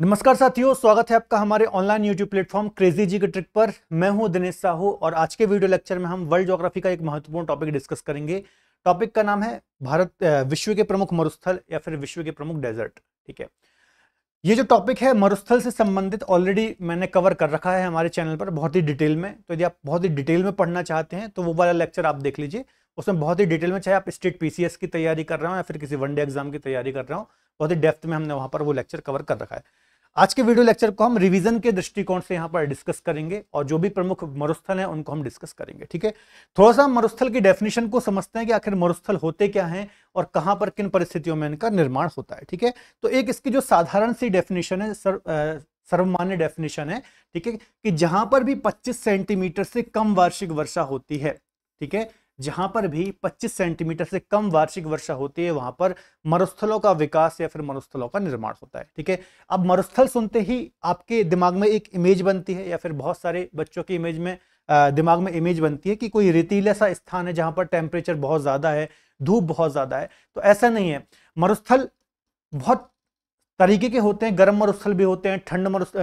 नमस्कार साथियों, स्वागत है आपका हमारे ऑनलाइन यूट्यूब प्लेटफॉर्म क्रेजी जी के ट्रिक पर। मैं हूं दिनेश साहू और आज के वीडियो लेक्चर में हम वर्ल्ड ज्योग्राफी का एक महत्वपूर्ण टॉपिक डिस्कस करेंगे। टॉपिक का नाम है विश्व के प्रमुख मरुस्थल या फिर विश्व के प्रमुख डेजर्ट। ठीक है, ये जो टॉपिक है मरुस्थल से संबंधित ऑलरेडी मैंने कवर कर रखा है हमारे चैनल पर बहुत ही डिटेल में। तो यदि आप बहुत ही डिटेल में पढ़ना चाहते हैं तो वो वाला लेक्चर आप देख लीजिए। उसमें बहुत ही डिटेल में, चाहे आप स्टेट पीसीएस की तैयारी कर रहे हो या फिर किसी वनडे एग्जाम की तैयारी कर रहे हो, बहुत ही डेप्थ में हमने वहां पर वो लेक्चर कवर कर रखा है। आज के वीडियो लेक्चर को हम रिवीजन के दृष्टिकोण से यहाँ पर डिस्कस करेंगे और जो भी प्रमुख मरुस्थल हैं उनको हम डिस्कस करेंगे। ठीक है, थोड़ा सा मरुस्थल की डेफिनेशन को समझते हैं कि आखिर मरुस्थल होते क्या हैं और कहां पर किन परिस्थितियों में इनका निर्माण होता है। ठीक है, तो एक इसकी जो साधारण सी डेफिनेशन है, सर्वमान्य डेफिनेशन है, ठीक है, कि जहां पर भी 25 सेंटीमीटर से कम वार्षिक वर्षा होती है, ठीक है, जहां पर भी 25 सेंटीमीटर से कम वार्षिक वर्षा होती है वहां पर मरुस्थलों का विकास या फिर मरुस्थलों का निर्माण होता है। ठीक है, अब मरुस्थल सुनते ही आपके दिमाग में एक इमेज बनती है या फिर बहुत सारे बच्चों की इमेज में दिमाग में इमेज बनती है कि कोई रेतीला सा स्थान है जहां पर टेम्परेचर बहुत ज्यादा है, धूप बहुत ज्यादा है। तो ऐसा नहीं है। मरुस्थल बहुत तरीके के होते हैं। गर्म मरुस्थल भी होते हैं,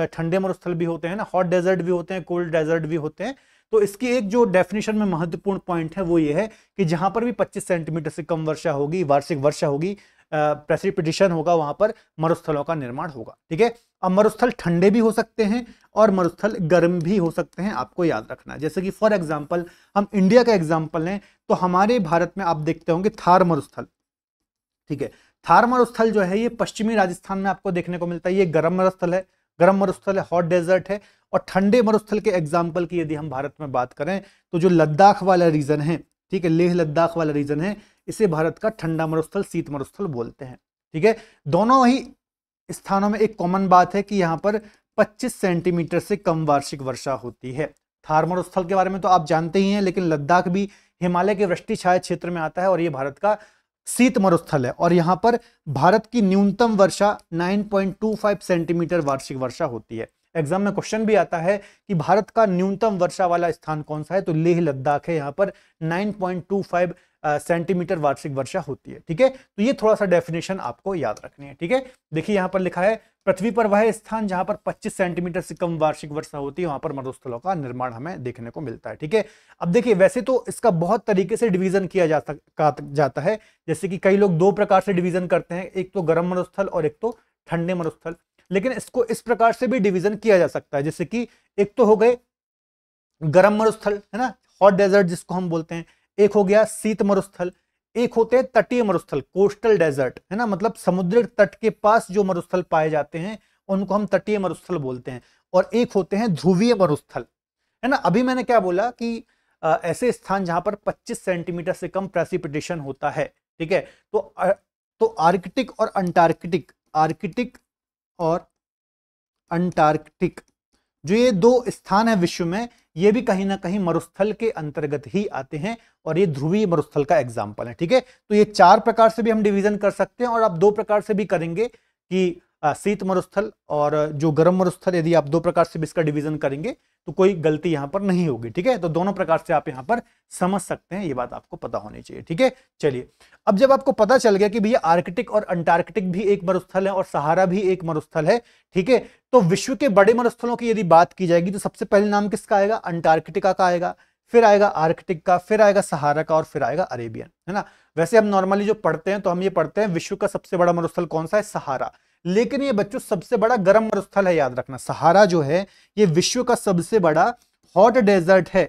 ठंडे मरुस्थल भी होते हैं ना, हॉट डेजर्ट भी होते हैं, कोल्ड डेजर्ट भी होते हैं। तो इसकी एक जो डेफिनेशन में महत्वपूर्ण पॉइंट है वो ये है कि जहां पर भी 25 सेंटीमीटर से कम वर्षा होगी, वार्षिक वर्षा होगी, प्रेसिपिटेशन होगा, वहां पर मरुस्थलों का निर्माण होगा। ठीक है, अब मरुस्थल ठंडे भी हो सकते हैं और मरुस्थल गर्म भी हो सकते हैं, आपको याद रखना है। जैसे कि फॉर एग्जांपल हम इंडिया का एग्जांपल लें तो हमारे भारत में आप देखते होंगे थार मरुस्थल। ठीक है, थार मरुस्थल जो है ये पश्चिमी राजस्थान में आपको देखने को मिलता है। ये गर्म मरुस्थल है, हॉट डेजर्ट है। और ठंडे मरुस्थल के एग्जाम्पल की यदि हम भारत में बात करें तो जो लद्दाख वाला रीजन है, ठीक है, लेह लद्दाख वाला रीजन है, इसे भारत का ठंडा मरुस्थल, शीत मरुस्थल बोलते हैं। ठीक है, दोनों ही स्थानों में एक कॉमन बात है कि यहां पर 25 सेंटीमीटर से कम वार्षिक वर्षा होती है। थार मरुस्थल के बारे में तो आप जानते ही हैं, लेकिन लद्दाख भी हिमालय के वृष्टि छाया क्षेत्र में आता है और ये भारत का शीत मरुस्थल है। और यहां पर भारत की न्यूनतम वर्षा 9.25 सेंटीमीटर वार्षिक वर्षा होती है। एग्जाम में क्वेश्चन भी आता है कि भारत का न्यूनतम वर्षा वाला स्थान कौन सा है, तो लेह लद्दाख है। यहां पर 9.25 सेंटीमीटर वार्षिक वर्षा होती है। ठीक है, तो ये थोड़ा सा डेफिनेशन आपको याद रखनी है। ठीक है, देखिए यहां पर लिखा है पृथ्वी पर वह स्थान जहां पर 25 सेंटीमीटर से कम वार्षिक वर्षा होती है वहां पर मरुस्थलों का निर्माण हमें देखने को मिलता है। ठीक है, अब देखिए वैसे तो इसका बहुत तरीके से डिवीजन किया जाता है। जैसे कि कई लोग दो प्रकार से डिवीजन करते हैं, एक तो गर्म मरुस्थल और एक तो ठंडे मरुस्थल। लेकिन इसको इस प्रकार से भी डिवीजन किया जा सकता है, जैसे कि एक तो हो गए गर्म मरुस्थल, है ना, हॉट डेजर्ट जिसको हम बोलते हैं, एक हो गया शीत मरुस्थल, एक होते हैं तटीय मरुस्थल, कोस्टल डेजर्ट, है ना, मतलब समुद्र तट के पास जो मरुस्थल पाए जाते हैं उनको हम तटीय मरुस्थल बोलते हैं। और एक होते हैं ध्रुवीय मरुस्थल, है ना। अभी मैंने क्या बोला कि ऐसे स्थान जहां पर 25 सेंटीमीटर से कम प्रेसिपिटेशन होता है। ठीक है, तो आर्कटिक और अंटार्कटिक, और अंटार्कटिक जो ये दो स्थान है विश्व में, ये भी कहीं ना कहीं मरुस्थल के अंतर्गत ही आते हैं और ये ध्रुवीय मरुस्थल का एग्जाम्पल है। ठीक है, तो ये चार प्रकार से भी हम डिवीजन कर सकते हैं और आप दो प्रकार से भी करेंगे कि शीत मरुस्थल और जो गर्म मरुस्थल, यदि आप दो प्रकार से भी इसका डिवीजन करेंगे तो कोई गलती यहां पर नहीं होगी। ठीक है, तो दोनों प्रकार से आप यहां पर समझ सकते हैं, ये बात आपको पता होनी चाहिए। ठीक है, चलिए अब जब आपको पता चल गया कि भैया आर्कटिक और अंटार्कटिक भी एक मरुस्थल है और सहारा भी एक मरुस्थल है, ठीक है, तो विश्व के बड़े मरुस्थलों की यदि बात की जाएगी तो सबसे पहले नाम किसका आएगा? अंटार्कटिका का आएगा, फिर आएगा आर्कटिक का, फिर आएगा सहारा का और फिर आएगा अरेबियन, है ना। वैसे हम नॉर्मली जो पढ़ते हैं तो हम ये पढ़ते हैं विश्व का सबसे बड़ा मरुस्थल कौन सा है? सहारा। लेकिन ये बच्चों सबसे बड़ा गर्म मरुस्थल है, याद रखना। सहारा जो है ये विश्व का सबसे बड़ा हॉट डेजर्ट है।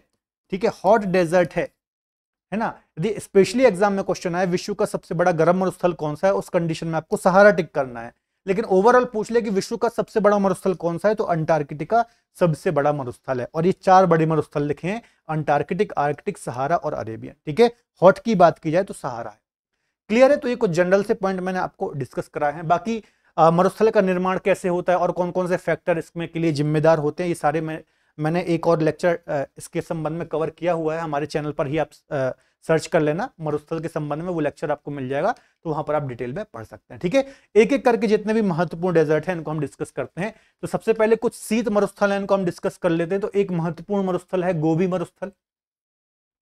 ठीक है, हॉट डेजर्ट है ना। यदि स्पेशली एग्जाम में क्वेश्चन आए विश्व का सबसे बड़ा गर्म मरुस्थल कौन सा है, उस कंडीशन में आपको सहारा टिक करना है। लेकिन ओवरऑल पूछ ले कि विश्व का सबसे बड़ा मरुस्थल कौन सा है, तो अंटार्कटिका सबसे बड़ा मरुस्थल है। और ये चार बड़े मरुस्थल लिखे हैं, अंटार्कटिक, आर्कटिक, सहारा और अरेबियन। ठीक है, हॉट की बात की जाए तो सहारा है। क्लियर है? तो ये कुछ जनरल से पॉइंट मैंने आपको डिस्कस कराए हैं। बाकी मरुस्थल का निर्माण कैसे होता है और कौन कौन से फैक्टर इसमें के लिए जिम्मेदार होते हैं, ये सारे मैंने एक और लेक्चर इसके संबंध में कवर किया हुआ है। हमारे चैनल पर ही आप सर्च कर लेना मरुस्थल के संबंध में, वो लेक्चर आपको मिल जाएगा, तो वहां पर आप डिटेल में पढ़ सकते हैं। ठीक है, एक एक करके जितने भी महत्वपूर्ण डेजर्ट हैं इनको हम डिस्कस करते हैं। तो सबसे पहले कुछ शीत मरुस्थल है, इनको हम डिस्कस कर लेते हैं। तो एक महत्वपूर्ण मरुस्थल है गोबी मरुस्थल।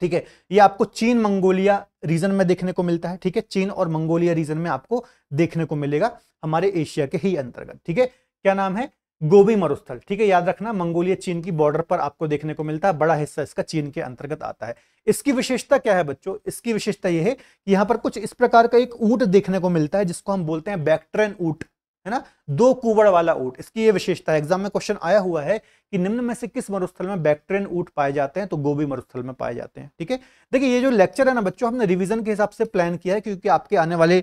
ठीक है, ये आपको चीन मंगोलिया रीजन में देखने को मिलता है। ठीक है, चीन और मंगोलिया रीजन में आपको देखने को मिलेगा, हमारे एशिया के ही अंतर्गत। ठीक है, क्या नाम है, गोबी मरुस्थल। ठीक है, याद रखना, मंगोलिया चीन की बॉर्डर पर आपको देखने को मिलता है, बड़ा हिस्सा इसका चीन के अंतर्गत आता है। इसकी विशेषता क्या है बच्चों, इसकी विशेषता यह है कि यहां पर कुछ इस प्रकार का एक ऊंट देखने को मिलता है जिसको हम बोलते हैं बैक्ट्रेन ऊंट, है ना, 2 कुबड़ वाला ऊंट। इसकी ये विशेषता है, एग्जाम में क्वेश्चन आया हुआ है कि निम्न में से किस मरुस्थल में बैक्ट्रेन ऊंट पाए जाते हैं, तो गोबी मरुस्थल में पाए जाते हैं। ठीक है, देखिए ये जो लेक्चर है ना बच्चों, हमने रिवीजन के हिसाब से प्लान किया है, क्योंकि आपके आने वाले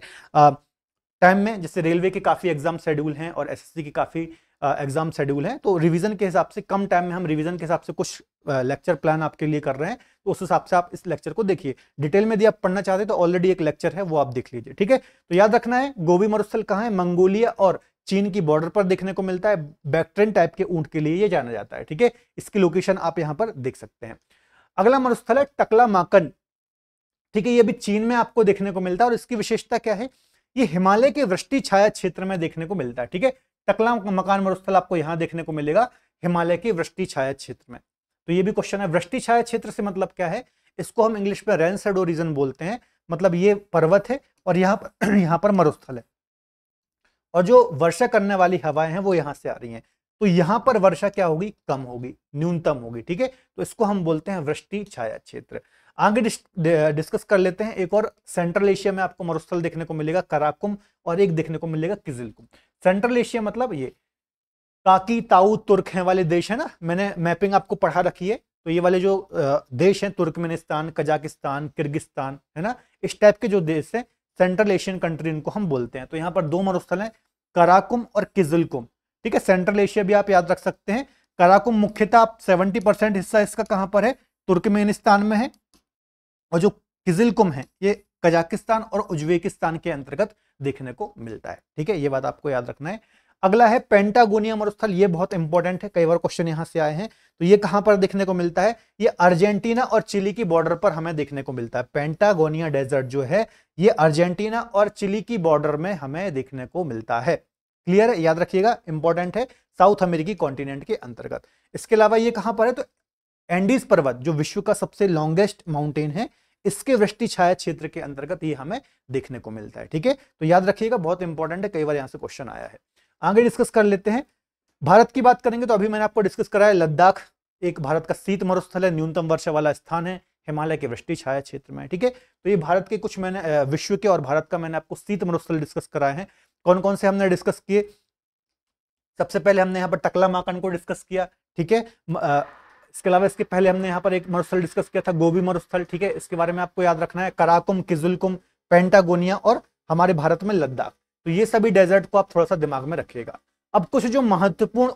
टाइम में जैसे रेलवे के काफी एग्जाम शेड्यूल हैं और एसएससी की काफी एग्जाम शेड्यूल है, तो रिवीजन के हिसाब से कम टाइम में हम रिवीजन के हिसाब से कुछ लेक्चर प्लान आपके लिए कर रहे हैं, तो उस हिसाब से आप इस लेक्चर को देखिए। डिटेल में यदि आप पढ़ना चाहते हैं तो ऑलरेडी एक लेक्चर है, वो आप देख लीजिए। ठीक है, तो याद रखना है गोबी मरुस्थल कहाँ है, मंगोलिया और चीन की बॉर्डर पर देखने को मिलता है, बैक्ट्रेन टाइप के ऊंट के लिए ये जाना जाता है। ठीक है, इसकी लोकेशन आप यहां पर देख सकते हैं। अगला मरुस्थल है टकला माकन। ठीक है, ये भी चीन में आपको देखने को मिलता है और इसकी विशेषता क्या है, ये हिमालय के वृष्टि छाया क्षेत्र में देखने को मिलता है। ठीक है, टकला मकान मरुस्थल आपको यहां देखने को मिलेगा, हिमालय के वृष्टि छाया क्षेत्र में। तो ये भी क्वेश्चन है, वृष्टि छाया क्षेत्र से मतलब क्या है, इसको हम इंग्लिश में रेन शैडो रीजन बोलते हैं। मतलब ये पर्वत है और यहाँ पर मरुस्थल है, और जो वर्षा करने वाली हवाएं हैं वो यहां से आ रही हैं, तो यहां पर वर्षा क्या होगी, कम होगी, न्यूनतम होगी। ठीक है, तो इसको हम बोलते हैं वृष्टि छाया क्षेत्र। आगे डिस्कस कर लेते हैं। एक और सेंट्रल एशिया में आपको मरुस्थल देखने को मिलेगा, कराकुम, और एक देखने को मिलेगा किजिलकुम। सेंट्रल एशिया मतलब ये काकी ताऊ तुर्क हैं वाले देश है ना, मैंने मैपिंग आपको पढ़ा रखी है, तो ये वाले जो देश हैं, तुर्कमेनिस्तान, कजाकिस्तान, किर्गिस्तान, है ना, इस टाइप के जो देश हैं सेंट्रल एशियन कंट्री इनको हम बोलते हैं। तो यहाँ पर 2 मरुस्थल हैं, कराकुम और किजिलकुम। ठीक है, सेंट्रल एशिया भी आप याद रख सकते हैं। कराकुम मुख्यतः आप 70% हिस्सा इसका कहां पर है, तुर्कमेनिस्तान में है, और जो किजिलकुम है ये कजाकिस्तान और उज्बेकिस्तान के अंतर्गत देखने को मिलता है। ठीक है, ये बात आपको याद रखना है। अगला है पेंटागोनिया मरुस्थल, ये बहुत इंपॉर्टेंट है, कई बार क्वेश्चन यहां से आए हैं। तो ये कहां पर देखने को मिलता है, ये अर्जेंटीना और चिली की बॉर्डर पर हमें देखने को मिलता है। पेंटागोनिया डेजर्ट जो है ये अर्जेंटीना और चिली की बॉर्डर में हमें देखने को मिलता है। क्लियर है, याद रखिएगा, इंपॉर्टेंट है, साउथ अमेरिकी कॉन्टिनेंट के अंतर्गत। इसके अलावा ये कहां पर है, तो एंडीज पर्वत जो विश्व का सबसे लॉन्गेस्ट माउंटेन है, इसके वृष्टि छाया क्षेत्र के अंतर्गत ये हमें देखने को मिलता है। ठीक है, तो याद रखिएगा, बहुत इंपॉर्टेंट है, कई बार यहां से क्वेश्चन आया है। आगे डिस्कस कर लेते हैं। भारत की बात करेंगे तो अभी मैंने आपको डिस्कस कराया लद्दाख एक भारत का शीत मरुस्थल है, न्यूनतम वर्षा वाला स्थान है, हिमालय के वृष्टि छाया क्षेत्र में। ठीक है, तो ये भारत के कुछ मैंने विश्व के और भारत का मैंने आपको शीत मरुस्थल डिस्कस कराए हैं। कौन कौन से हमने डिस्कस किए, सबसे पहले हमने यहाँ पर टकला माकन को डिस्कस किया। ठीक है, इसके अलावा इसके पहले हमने यहाँ पर एक मरुस्थल डिस्कस किया था, गोबी मरुस्थल। ठीक है, इसके बारे में आपको याद रखना है, कराकुम, किजुलकुम, पेंटागोनिया और हमारे भारत में लद्दाख। तो ये सभी डेजर्ट को आप थोड़ा सा दिमाग में रखिएगा। अब कुछ जो महत्वपूर्ण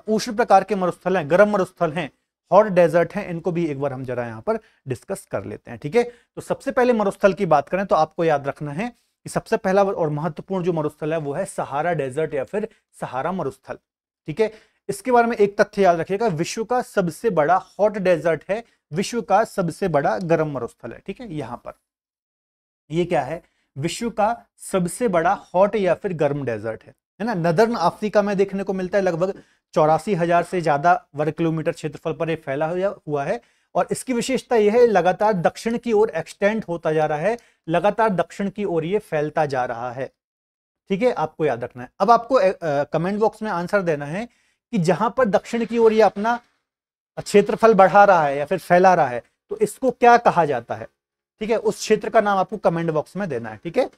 उष्ण प्रकार के मरुस्थल हैं, गर्म मरुस्थल हैं, हॉट डेजर्ट हैं, इनको भी एक बार हम जरा यहाँ पर डिस्कस कर लेते हैं। ठीक है, तो सबसे पहले मरुस्थल की बात करें तो आपको याद रखना है कि सबसे पहला और महत्वपूर्ण जो मरुस्थल है वो है सहारा डेजर्ट या फिर सहारा मरुस्थल। ठीक है, इसके बारे में एक तथ्य याद रखिएगा, विश्व का सबसे बड़ा हॉट डेजर्ट है, विश्व का सबसे बड़ा गर्म मरुस्थल है। ठीक है, यहां पर ये क्या है, विश्व का सबसे बड़ा हॉट या फिर गर्म डेजर्ट है ना। नदर्न अफ्रीका में देखने को मिलता है, लगभग 84,000 से ज्यादा वर्ग किलोमीटर क्षेत्रफल पर यह फैला हुआ है, और इसकी विशेषता यह है लगातार दक्षिण की ओर एक्सटेंड होता जा रहा है, लगातार दक्षिण की ओर ये फैलता जा रहा है। ठीक है, आपको याद रखना है। अब आपको कमेंट बॉक्स में आंसर देना है कि जहां पर दक्षिण की ओर ये अपना क्षेत्रफल बढ़ा रहा है या फिर फैला रहा है, तो इसको क्या कहा जाता है। ठीक है, उस क्षेत्र का नाम आपको कमेंट बॉक्स में देना है। ठीक है,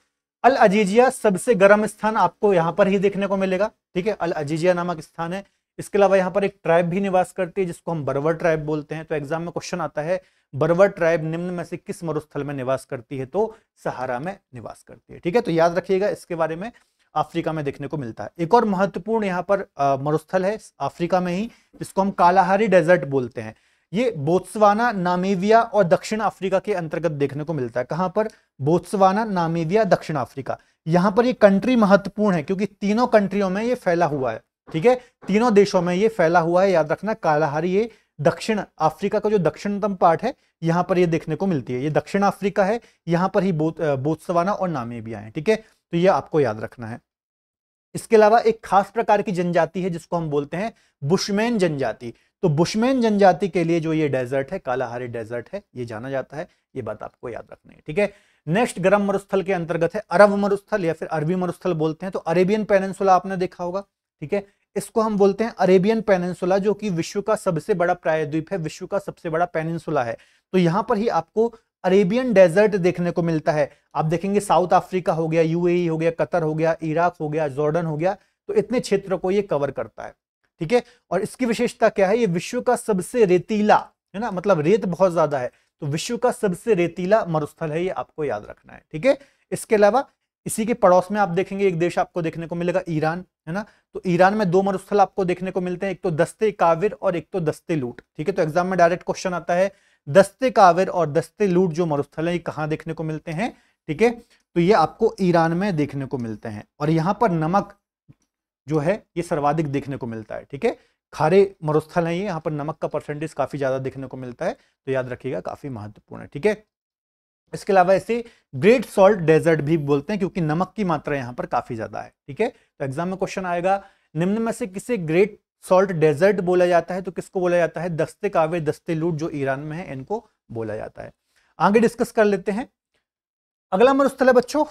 अल अजीजिया सबसे गर्म स्थान आपको यहां पर ही देखने को मिलेगा। ठीक है, अल अजीजिया नामक स्थान है। इसके अलावा यहाँ पर एक ट्राइब भी निवास करती है जिसको हम बर्बर ट्राइब बोलते हैं। तो एग्जाम में क्वेश्चन आता है, बर्बर ट्राइब निम्न में से किस मरुस्थल में निवास करती है, तो सहारा में निवास करती है। ठीक है, तो याद रखिएगा, इसके बारे में अफ्रीका में देखने को मिलता है। एक और महत्वपूर्ण यहाँ पर मरुस्थल है अफ्रीका में ही, जिसको हम कालाहारी डेजर्ट बोलते हैं। ये बोत्सवाना, नामीबिया और दक्षिण अफ्रीका के अंतर्गत देखने को मिलता है। कहां पर, बोत्सवाना, नामीबिया, दक्षिण अफ्रीका। यहां पर ये कंट्री महत्वपूर्ण है क्योंकि तीनों कंट्रियों में ये फैला हुआ है। ठीक है, तीनों देशों में ये फैला हुआ है, याद रखना। कालाहारी ये दक्षिण अफ्रीका का जो दक्षिणतम पार्ट है, यहां पर ये देखने को मिलती है। ये दक्षिण अफ्रीका है, यहां पर ही बोत्सवाना और नामीबिया है। ठीक है, तो ये आपको याद रखना है। इसके अलावा एक खास प्रकार की जनजाति है जिसको हम बोलते हैं बुशमैन जनजाति। तो बुशमैन जनजाति के लिए जो ये डेजर्ट है, कालाहारी डेजर्ट है, ये जाना जाता है। ये बात आपको याद रखनी है। ठीक है, नेक्स्ट गर्म मरुस्थल के अंतर्गत है अरब मरुस्थल या फिर अरबी मरुस्थल बोलते हैं। तो अरेबियन पेनिनसुला आपने देखा होगा, ठीक है, इसको हम बोलते हैं अरेबियन पेनिनसुला, जो कि विश्व का सबसे बड़ा प्रायद्वीप है, विश्व का सबसे बड़ा पेनिनसुला है। तो यहां पर ही आपको अरेबियन डेजर्ट देखने को मिलता है। आप देखेंगे साउथ अफ्रीका हो गया, यूएई हो गया, कतर हो गया, इराक हो गया, जॉर्डन हो गया, तो इतने क्षेत्र को ये कवर करता है। ठीक है, और इसकी विशेषता क्या है, ये विश्व का सबसे रेतीला, है ना, मतलब रेत बहुत ज्यादा है, तो विश्व का सबसे रेतीला मरुस्थल है, ये आपको याद रखना है। ठीक है, इसके अलावा इसी के पड़ोस में आप देखेंगे एक देश आपको देखने को मिलेगा, ईरान, है ना। तो ईरान में दो मरुस्थल आपको देखने को मिलते हैं, एक तो दस्ते काविर और एक तो दस्ते लूट। ठीक है, तो एग्जाम में डायरेक्ट क्वेश्चन आता है, दस्ते काविर और दस्ते लूट जो मरुस्थल है, ये कहां देखने को मिलते हैं। ठीक है, तो ये आपको ईरान में देखने को मिलते हैं, और यहां पर नमक जो है ये सर्वाधिक देखने को मिलता है। ठीक है, खारे मरुस्थल है ये, यहाँ पर नमक का परसेंटेज काफी ज्यादा देखने को मिलता है, तो याद रखिएगा, काफी महत्वपूर्ण है। ठीक है, इसके अलावा इसे ग्रेट सॉल्ट डेजर्ट भी बोलते हैं, क्योंकि नमक की मात्रा यहाँ पर काफी ज्यादा है। ठीक है, तो एग्जाम में क्वेश्चन आएगा, निम्न में से किसे ग्रेट सॉल्ट डेजर्ट बोला जाता है, तो किसको बोला जाता है, दस्ते काविर, दस्ते लूट जो ईरान में है, इनको बोला जाता है। आगे डिस्कस कर लेते हैं। अगला मरुस्थल है बच्चों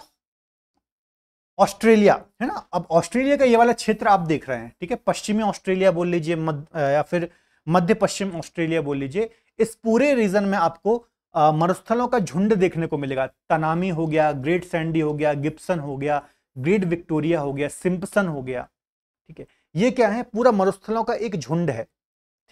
ऑस्ट्रेलिया, है ना। अब ऑस्ट्रेलिया का ये वाला क्षेत्र आप देख रहे हैं, ठीक है, पश्चिमी ऑस्ट्रेलिया बोल लीजिए, या फिर मध्य पश्चिम ऑस्ट्रेलिया बोल लीजिए। इस पूरे रीजन में आपको मरुस्थलों का झुंड देखने को मिलेगा। तनामी हो गया, ग्रेट सैंडी हो गया, गिब्सन हो गया, ग्रेट विक्टोरिया हो गया, सिम्पसन हो गया। ठीक है, ये क्या है, पूरा मरुस्थलों का एक झुंड है।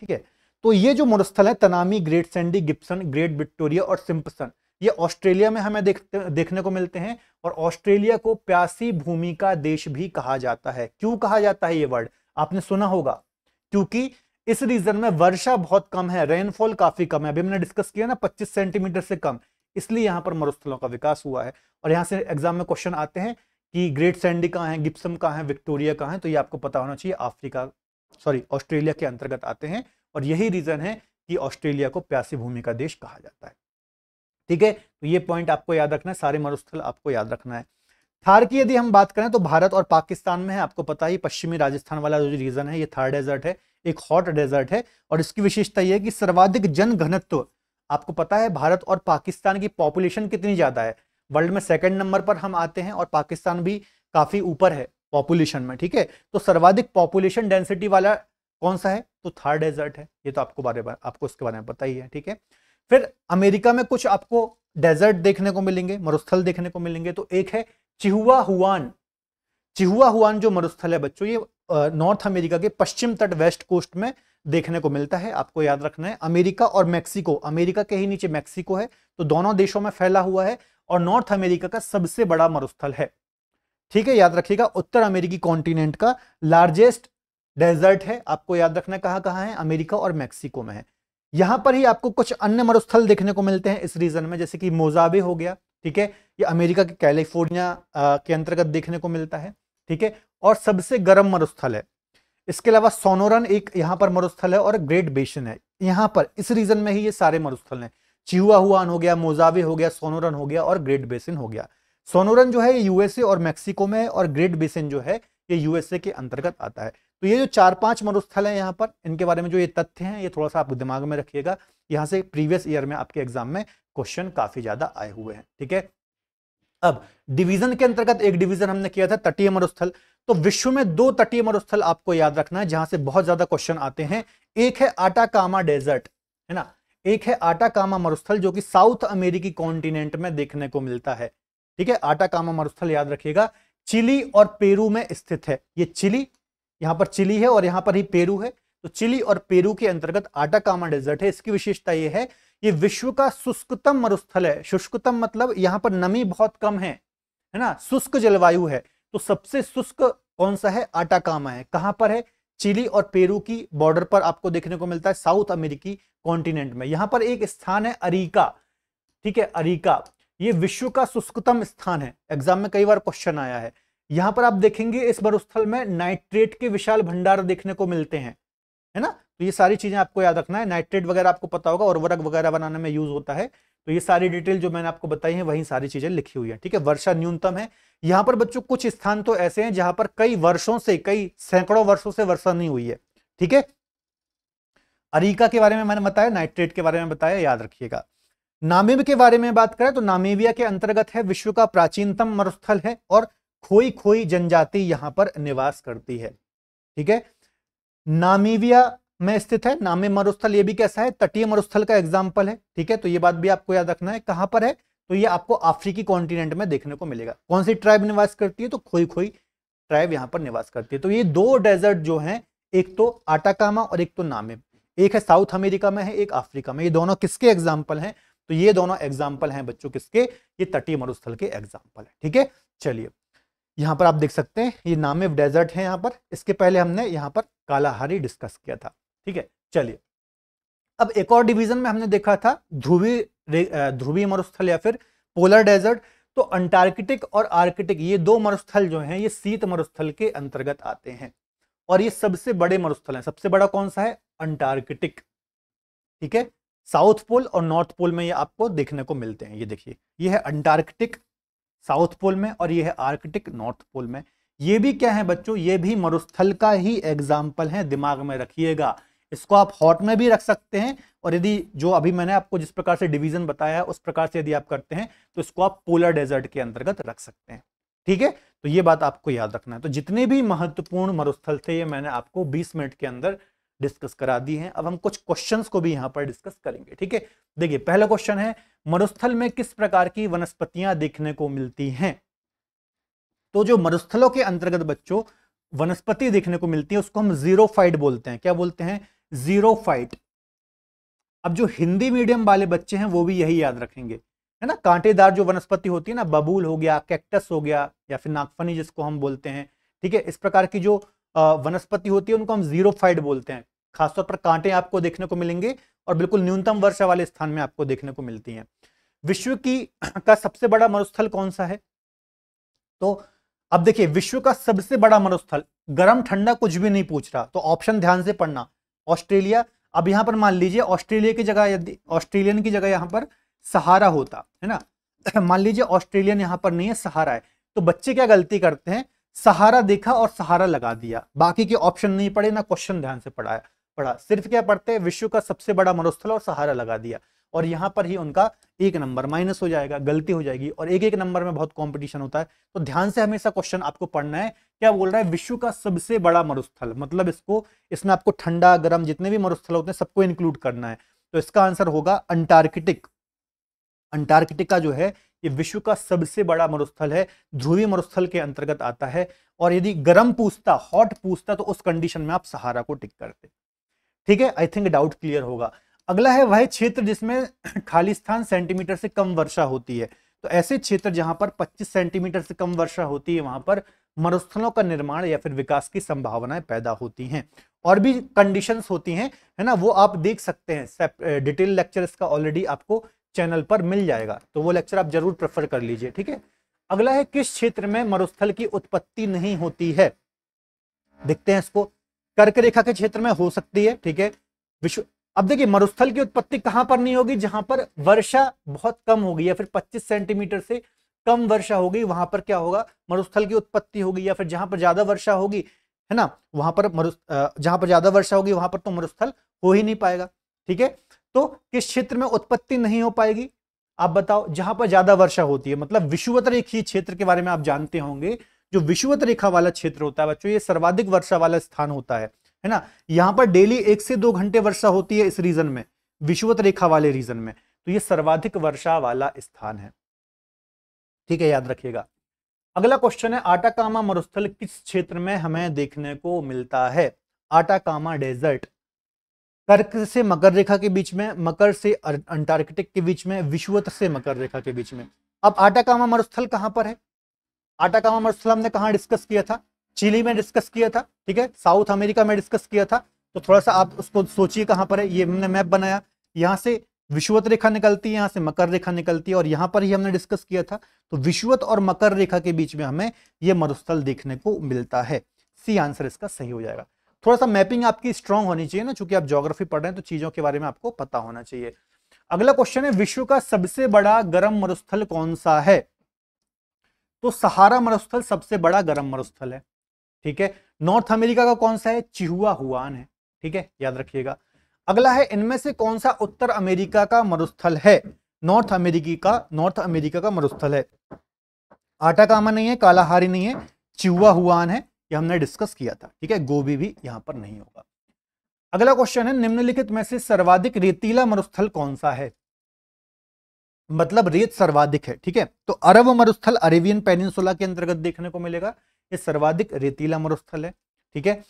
ठीक है, तो ये जो मरुस्थल है, Tanami, great Sandy, Gibson, great Victoria और सिम्पसन, ये ऑस्ट्रेलिया में हमें देखने को मिलते हैं। और ऑस्ट्रेलिया को प्यासी भूमि का देश भी कहा जाता है। क्यों कहा जाता है ये वर्ड, आपने सुना होगा, क्योंकि इस रीजन में वर्षा बहुत कम है, रेनफॉल काफी कम है। अभी हमने डिस्कस किया ना, 25 सेंटीमीटर से कम, इसलिए यहां पर मरुस्थलों का विकास हुआ है। और यहां से एग्जाम में क्वेश्चन आते हैं कि ग्रेट सैंडी कहां है, गिब्सन कहां है, विक्टोरिया कहां है, तो ये आपको पता होना चाहिए, ऑस्ट्रेलिया के अंतर्गत आते हैं। और यही रीजन है कि ऑस्ट्रेलिया को प्यासी भूमि का देश कहा जाता है। ठीक है, तो ये पॉइंट आपको याद रखना है, सारे मरुस्थल आपको याद रखना है। थार की यदि हम बात करें तो भारत और पाकिस्तान में है, आपको पता ही, पश्चिमी राजस्थान वाला जो रीजन है, ये थार डेजर्ट है, एक हॉट डेजर्ट है। और इसकी विशेषता यह है कि सर्वाधिक जन घनत्व, आपको पता है भारत और पाकिस्तान की पॉपुलेशन कितनी ज्यादा है, वर्ल्ड में सेकंड नंबर पर हम आते हैं, और पाकिस्तान भी काफी ऊपर है पॉपुलेशन में। ठीक है, तो सर्वाधिक पॉपुलेशन डेंसिटी वाला कौन सा है, तो थार डेजर्ट है। ये तो आपको इसके बारे में पता ही है। ठीक है, फिर अमेरिका में कुछ आपको डेजर्ट देखने को मिलेंगे, मरुस्थल देखने को मिलेंगे। तो एक है चिहुआ हुआन। चिहुआ हुआन जो मरुस्थल है बच्चों, ये नॉर्थ अमेरिका के पश्चिम तट, वेस्ट कोस्ट में देखने को मिलता है। आपको याद रखना है, अमेरिका और मैक्सिको, अमेरिका के ही नीचे मैक्सिको है, तो दोनों देशों में फैला हुआ है, और नॉर्थ अमेरिका का सबसे बड़ा मरुस्थल है। ठीक है, याद रखिएगा, उत्तर अमेरिकी कॉन्टिनेंट का लार्जेस्ट डेजर्ट है। आपको याद रखना है कहां कहां है, अमेरिका और मैक्सिको में है। यहां पर ही आपको कुछ अन्य मरुस्थल देखने को मिलते हैं इस रीजन में, जैसे कि मोजाबे हो गया। ठीक है, ये अमेरिका के कैलिफोर्निया के अंतर्गत देखने को मिलता है। ठीक है, और सबसे गर्म मरुस्थल है। इसके अलावा सोनोरन एक यहां पर मरुस्थल है, और ग्रेट बेसिन है। यहां पर इस रीजन में ही ये सारे मरुस्थल हैं, चिहुआ हुआन हो गया, मोजाबे हो गया, सोनोरन हो गया, और ग्रेट बेसिन हो गया। सोनोरन जो है यूएसए और मैक्सिको में है, और ग्रेट बेसिन जो है ये यूएसए के अंतर्गत आता है। तो ये जो 4-5 मरुस्थल है यहाँ पर, इनके बारे में जो ये तथ्य हैं, ये थोड़ा सा आप दिमाग में रखिएगा। यहाँ से प्रीवियस ईयर में आपके एग्जाम में क्वेश्चन काफी ज्यादा आए हुए हैं। ठीक है, अब डिवीजन के अंतर्गत एक डिवीजन हमने किया था तटीय मरुस्थल। तो विश्व में 2 तटीय मरुस्थल आपको याद रखना है, जहां से बहुत ज्यादा क्वेश्चन आते हैं। एक है आटाकामा डेजर्ट, है ना, एक है आटाकामा मरुस्थल, जो कि साउथ अमेरिकी कॉन्टिनेंट में देखने को मिलता है। ठीक है, आटाकामा मरुस्थल याद रखिएगा, चिली और पेरू में स्थित है। ये चिली, यहां पर चिली है और यहां पर ही पेरू है, तो चिली और पेरू के अंतर्गत आटाकामा डेजर्ट है। इसकी विशेषता यह है, ये विश्व का शुष्कतम मरुस्थल है। शुष्कतम मतलब यहां पर नमी बहुत कम है ना, शुष्क जलवायु है। तो सबसे शुष्क कौन सा है, आटाकामा है। कहां पर है, चिली और पेरू की बॉर्डर पर आपको देखने को मिलता है, साउथ अमेरिकी कॉन्टिनेंट में। यहां पर एक स्थान है अरीका। ठीक है, अरीका, ये विश्व का शुष्कतम स्थान है, एग्जाम में कई बार क्वेश्चन आया है। यहां पर आप देखेंगे इस मरुस्थल में नाइट्रेट के विशाल भंडार देखने को मिलते हैं, है ना। तो ये सारी चीजें आपको याद रखना है। नाइट्रेट वगैरह आपको पता होगा, उर्वरक वगैरह बनाने में यूज होता है। तो ये सारी डिटेल जो मैंने आपको बताई है, वही सारी चीजें लिखी हुई है। ठीक है, वर्षा न्यूनतम है यहां पर बच्चों। कुछ स्थान तो ऐसे हैं जहां पर कई वर्षों से, कई सैकड़ों वर्षों से वर्षा नहीं हुई है। ठीक है, अरीका के बारे में मैंने बताया, नाइट्रेट के बारे में बताया, याद रखिएगा। नामीब के बारे में बात करें तो नामीबिया के अंतर्गत है, विश्व का प्राचीनतम मरुस्थल है, और खोई खोई जनजाति यहां पर निवास करती है। ठीक है। नामीबिया में स्थित है। नामे मरुस्थल ये भी कैसा है, तटीय मरुस्थल का एग्जाम्पल है। ठीक है, तो ये बात भी आपको याद रखना है। कहां पर है, तो ये आपको अफ्रीकी कॉन्टिनेंट में देखने को मिलेगा। कौन सी ट्राइब निवास करती है, तो खोई खोई ट्राइब यहां पर निवास करती है। तो ये दो डेजर्ट जो हैं, एक तो आटाकामा और एक तो नामे, एक है साउथ अमेरिका में है, एक अफ्रीका में। ये दोनों किसके एग्जाम्पल हैं, तो ये दोनों एग्जाम्पल हैं बच्चों किसके, ये तटीय मरुस्थल के एग्जाम्पल है। ठीक है, चलिए यहां पर आप देख सकते हैं ये नामे डेजर्ट है। यहां पर इसके पहले हमने यहां पर कालाहारी डिस्कस किया था। ठीक है, चलिए अब एक और डिवीजन में हमने देखा था ध्रुवीय मरुस्थल या फिर पोलर डेजर्ट। तो अंटार्कटिक और आर्कटिक ये दो मरुस्थल जो हैं, ये शीत मरुस्थल के अंतर्गत आते हैं और ये सबसे बड़े मरुस्थल हैं। सबसे बड़ा कौन सा है, अंटार्कटिक। ठीक है, साउथ पोल और नॉर्थ पोल में ये आपको देखने को मिलते हैं। ये देखिए, ये है अंटार्कटिक साउथ पोल में और ये है आर्कटिक नॉर्थ पोल में। ये भी क्या है बच्चों, ये भी मरुस्थल का ही एग्जाम्पल है, दिमाग में रखिएगा। इसको आप हॉट में भी रख सकते हैं और यदि जो अभी मैंने आपको जिस प्रकार से डिवीजन बताया है उस प्रकार से यदि आप करते हैं तो इसको आप पोलर डेजर्ट के अंतर्गत रख सकते हैं। ठीक है, तो ये बात आपको याद रखना है। तो जितने भी महत्वपूर्ण मरुस्थल थे ये मैंने आपको 20 मिनट के अंदर डिस्कस करा दी हैं। अब हम कुछ क्वेश्चंस को भी यहां पर डिस्कस करेंगे। ठीक है, देखिए पहला क्वेश्चन है, मरुस्थल में किस प्रकार की वनस्पतियां देखने को मिलती हैं। तो जो मरुस्थलों के अंतर्गत बच्चों वनस्पति देखने को मिलती है उसको हम जीरोफाइट बोलते हैं। क्या बोलते हैं, जीरोफाइट। अब जो हिंदी मीडियम वाले बच्चे हैं वो भी यही याद रखेंगे, है ना। कांटेदार जो वनस्पति होती है ना, बबूल हो गया, कैक्टस हो गया या फिर नागफनी जिसको हम बोलते हैं। ठीक है, इस प्रकार की जो वनस्पति होती है उनको हम जीरोफाइट बोलते हैं। खासतौर पर कांटे आपको देखने को मिलेंगे और बिल्कुल न्यूनतम वर्षा वाले स्थान में आपको देखने को मिलती हैं। विश्व की का सबसे बड़ा मरुस्थल कौन सा है, तो अब देखिए विश्व का सबसे बड़ा मरुस्थल, गर्म ठंडा कुछ भी नहीं पूछ रहा, तो ऑप्शन ध्यान से पढ़ना। ऑस्ट्रेलिया, अब यहां पर मान लीजिए ऑस्ट्रेलिया की जगह, यदि ऑस्ट्रेलियन की जगह यहां पर सहारा होता है ना, मान लीजिए ऑस्ट्रेलियन यहां पर नहीं है, सहारा है, तो बच्चे क्या गलती करते हैं, सहारा देखा और सहारा लगा दिया, बाकी के ऑप्शन नहीं पढ़े ना क्वेश्चन ध्यान से पढ़ा, सिर्फ क्या पढ़ते हैं, विश्व का सबसे बड़ा मरुस्थल और सहारा लगा दिया, और यहां पर ही उनका 1 नंबर माइनस हो जाएगा, गलती हो जाएगी। और एक नंबर में बहुत कंपटीशन होता है, तो ध्यान से हमेशा क्वेश्चन आपको पढ़ना है। क्या बोल रहा है, विश्व का सबसे बड़ा मरुस्थल, मतलब इसमें आपको ठंडा गर्म जितने भी मरुस्थल होते हैं सबको इंक्लूड करना है। तो इसका आंसर होगा अंटार्कटिक। अंटार्कटिका जो है ये विश्व का सबसे बड़ा मरुस्थल है, ध्रुवीय मरुस्थल के अंतर्गत आता है। और यदि गर्म पूछता, हॉट पूछता, तो उस कंडीशन में आप सहारा को टिक करते। ठीक है, आई थिंक डाउट क्लियर होगा। अगला है वह क्षेत्र जिसमें खाली स्थान सेंटीमीटर से कम वर्षा होती है। तो ऐसे क्षेत्र जहां पर 25 सेंटीमीटर से कम वर्षा होती है वहां पर मरुस्थलों का निर्माण या फिर विकास की संभावनाएं पैदा होती हैं। और भी कंडीशंस होती हैं, है ना, वो आप देख सकते हैं। डिटेल लेक्चर इसका ऑलरेडी आपको चैनल पर मिल जाएगा, तो वो लेक्चर आप जरूर प्रेफर कर लीजिए। ठीक है, अगला है किस क्षेत्र में मरुस्थल की उत्पत्ति नहीं होती है। देखते हैं इसको, कर्क रेखा के क्षेत्र में हो सकती है। ठीक है, विश्व, अब देखिए मरुस्थल की उत्पत्ति कहां पर नहीं होगी, जहां पर वर्षा बहुत कम होगी या फिर 25 सेंटीमीटर से कम वर्षा होगी, वहां पर क्या होगा, मरुस्थल की उत्पत्ति होगी। या फिर जहां पर ज्यादा वर्षा होगी, है ना, वहां पर जहां पर ज्यादा वर्षा होगी वहां पर तो मरुस्थल हो ही नहीं पाएगा। ठीक है, तो किस क्षेत्र में उत्पत्ति नहीं हो पाएगी, आप बताओ। जहां पर ज्यादा वर्षा होती है, मतलब विषुवत रेखीय क्षेत्र के बारे में आप जानते होंगे। जो विषुवत रेखा वाला क्षेत्र होता है बच्चों, ये सर्वाधिक वर्षा वाला स्थान होता है ना। यहां पर डेली 1 से 2 घंटे वर्षा होती है इस रीजन में, विषुवत रेखा वाले रीजन में, तो ये सर्वाधिक वर्षा वाला स्थान है। ठीक है, याद रखिएगा। अगला क्वेश्चन है, आटाकामा मरुस्थल किस क्षेत्र में हमें देखने को मिलता है। आटाकामा डेजर्ट कर्क से मकर रेखा के बीच में, मकर से अंटार्कटिक के बीच में, विषुवत से मकर रेखा के बीच में। अब आटाकामा मरुस्थल कहां पर है, आटाकामा मरुस्थल हमने कहां डिस्कस किया था, चिली में डिस्कस किया था। ठीक है, साउथ अमेरिका में डिस्कस किया था। तो थोड़ा सा आप उसको सोचिए कहां पर है। ये हमने मैप बनाया, यहां से विषुवत रेखा निकलती है, यहां से मकर रेखा निकलती है, और यहां पर ही हमने डिस्कस किया था। तो विषुवत और मकर रेखा के बीच में हमें यह मरुस्थल देखने को मिलता है। सी आंसर इसका सही हो जाएगा। थोड़ा सा मैपिंग आपकी स्ट्रांग होनी चाहिए ना, चूंकि आप ज्योग्राफी पढ़ रहे हैं तो चीजों के बारे में आपको पता होना चाहिए। अगला क्वेश्चन है, विश्व का सबसे बड़ा गर्म मरुस्थल कौन सा है। तो सहारा मरुस्थल सबसे बड़ा गर्म मरुस्थल है। ठीक है, नॉर्थ अमेरिका का कौन सा है, चिहुआ हुआन है। ठीक है, याद रखिएगा। अगला है, इनमें से कौन सा उत्तर अमेरिका का मरुस्थल है। नॉर्थ अमेरिका का मरुस्थल है। आटाकामा नहीं है, कालाहारी नहीं है, चिहुआ हुआन है। ये हमने डिस्कस किया था, ठीक है। गोबी भी यहां पर नहीं होगा। अगला क्वेश्चन है, निम्नलिखित में से सर्वाधिक रेतीला मरुस्थल कौन सा है? मतलब रेत सर्वाधिक है, ठीक है। तो अरब मरुस्थल अरेबियन पेनिनसुला के अंतर्गत देखने को मिलेगा, ये सर्वाधिक रेतीला मरुस्थल है, ठीक है।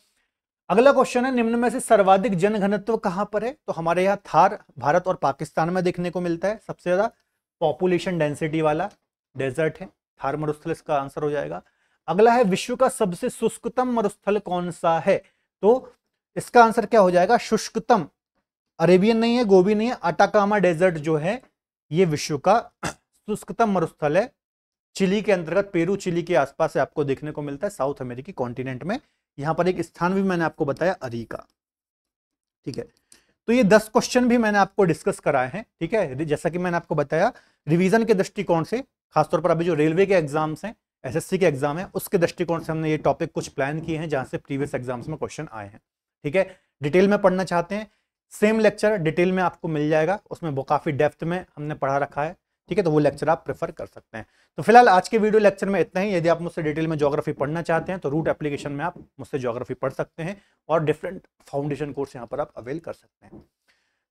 अगला क्वेश्चन है, निम्न में से सर्वाधिक जनघनत्व कहां पर है? तो हमारे यहां थार भारत और पाकिस्तान में देखने को मिलता है। सबसे ज्यादा पॉपुलेशन डेंसिटी वाला डेजर्ट है, थार मरुस्थल इसका आंसर हो जाएगा। अगला है, विश्व का सबसे शुष्कतम मरुस्थल कौन सा है? तो इसका आंसर क्या हो जाएगा? शुष्कतम, अरेबियन नहीं है, गोबी नहीं है, अटाकामा डेजर्ट जो है ये विश्व का शुष्कतम मरुस्थल है। चिली के अंतर्गत, पेरू चिली के आसपास से आपको देखने को मिलता है, साउथ अमेरिकी कॉन्टिनेंट में। यहां पर एक स्थान भी मैंने आपको बताया, अरीका, ठीक है। तो ये 10 क्वेश्चन भी मैंने आपको डिस्कस कराए हैं, ठीक है। जैसा कि मैंने आपको बताया, रिवीजन के दृष्टिकोण से, खासतौर पर अभी जो रेलवे के एग्जाम्स हैं, एसएससी के एग्जाम है, उसके दृष्टिकोण से हमने ये टॉपिक कुछ प्लान किए हैं जहां से प्रीवियस एग्जाम्स में क्वेश्चन आए हैं, ठीक है। डिटेल में पढ़ना चाहते हैं, सेम लेक्चर डिटेल में आपको मिल जाएगा, उसमें वो काफी डेप्थ में हमने पढ़ा रखा है, ठीक है। तो वो लेक्चर आप प्रेफर कर सकते हैं। तो फिलहाल आज के वीडियो लेक्चर में इतना ही। यदि आप मुझसे डिटेल में ज्योग्राफी पढ़ना चाहते हैं तो रूट एप्लीकेशन में आप मुझसे ज्योग्राफी पढ़ सकते हैं और डिफरेंट फाउंडेशन कोर्स यहां पर आप अवेल कर सकते हैं।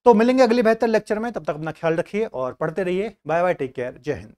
तो मिलेंगे अगले बेहतर लेक्चर में, तब तक अपना ख्याल रखिए और पढ़ते रहिए। बाय बाय, टेक केयर, जय हिंद।